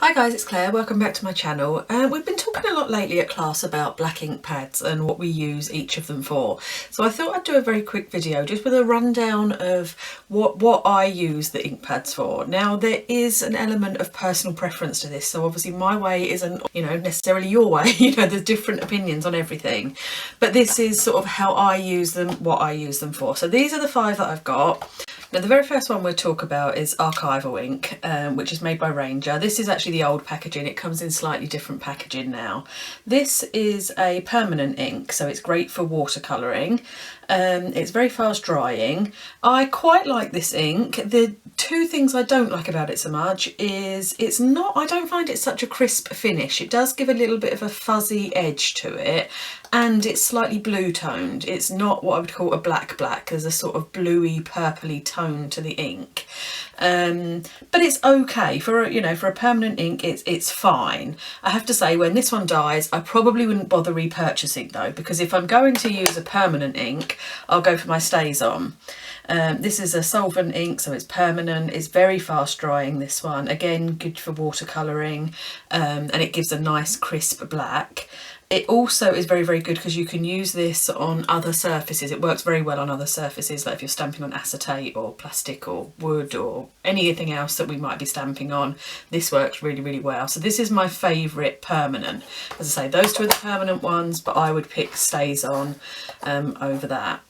Hi guys, it's Claire. Welcome back to my channel. We've been talking a lot lately at class about black ink pads and what we use each of them for. So I thought I'd do a very quick video just with a rundown of what I use the ink pads for. Now there is an element of personal preference to this, so obviously my way isn't, necessarily your way. There's different opinions on everything. But this is sort of how I use them, what I use them for. So these are the 5 that I've got. Now the very first one we'll talk about is Archival ink, which is made by Ranger. This is actually the old packaging. It comes in slightly different packaging now. This is a permanent ink, so it's great for watercolouring. It's very fast drying. I quite like this ink. The 2 things I don't like about it so much is I don't find it such a crisp finish. It does give a little bit of a fuzzy edge to it, and it's slightly blue toned. It's not what I would call a black. There's a sort of bluey purpley tone to the ink. But it's okay for a permanent ink. It's fine. I have to say, when this one dies, I probably wouldn't bother repurchasing though, because if I'm going to use a permanent ink, I'll go for my StazOn. This is a solvent ink, so it's permanent. It's very fast drying, this one. Again, good for watercolouring, and it gives a nice crisp black. It also is very, very good because you can use this on other surfaces. It works very well on other surfaces, like if you're stamping on acetate or plastic or wood or anything else that we might be stamping on. This works really, really well. So this is my favourite permanent. As I say, those 2 are the permanent ones, but I would pick StazOn over that.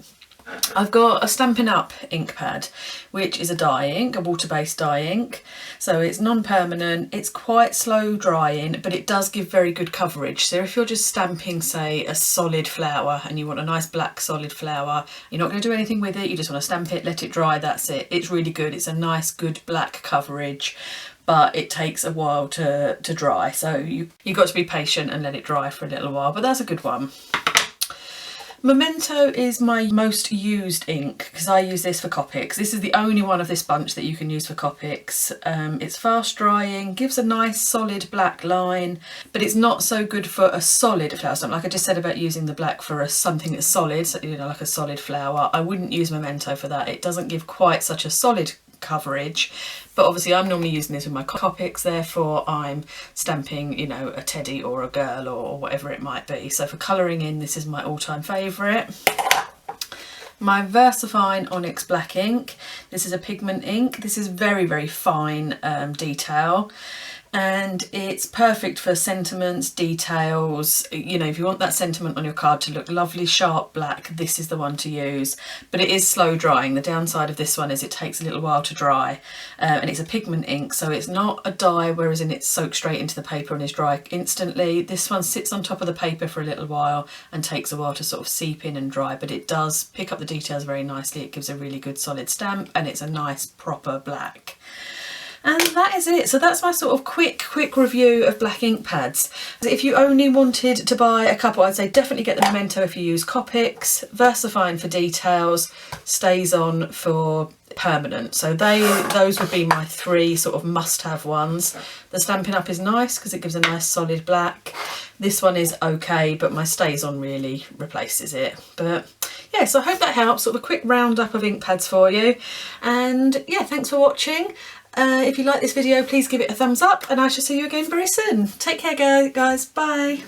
I've got a Stampin Up ink pad, which is a dye ink, a water-based dye ink. So it's non-permanent, it's quite slow drying, but it does give very good coverage. So if you're just stamping, say, a solid flower and you want a nice black solid flower, you're not going to do anything with it, you just want to stamp it, let it dry, that's it. It's really good. It's a nice, good black coverage, but it takes a while to dry. So you've got to be patient and let it dry for a little while, but that's a good one. Memento is my most used ink because I use this for Copics. This is the only one of this bunch that you can use for Copics. It's fast drying, gives a nice solid black line, but it's not so good for a solid flower stamp. Like I just said about using the black for something that's solid, so, like a solid flower. I wouldn't use Memento for that. It doesn't give quite such a solid coverage, but obviously I'm normally using this with my Copics, therefore I'm stamping, a teddy or a girl or whatever it might be. So for colouring in, this is my all-time favourite. My VersaFine Onyx black ink. This is a pigment ink. This is very, very fine detail, and it's perfect for sentiments, details. If you want that sentiment on your card to look lovely, sharp black, this is the one to use. But it is slow drying. The downside of this one is it takes a little while to dry, and it's a pigment ink, so it's not a dye, whereas it soaks straight into the paper and is dry instantly. This one sits on top of the paper for a little while and takes a while to sort of seep in and dry, but it does pick up the details very nicely. It gives a really good solid stamp, and it's a nice proper black. And that is it. So that's my sort of quick review of black ink pads. If you only wanted to buy a couple, I'd say definitely get the Memento if you use Copics, VersaFine for details, StazOn for permanent. So those would be my 3 sort of must-have ones. The Stampin' Up is nice because it gives a nice solid black. This one is okay, but my StazOn really replaces it. But yeah, so I hope that helps. Sort of a quick roundup of ink pads for you. And yeah, thanks for watching. If you like this video, please give it a thumbs up, and I shall see you again very soon. Take care, guys. Bye.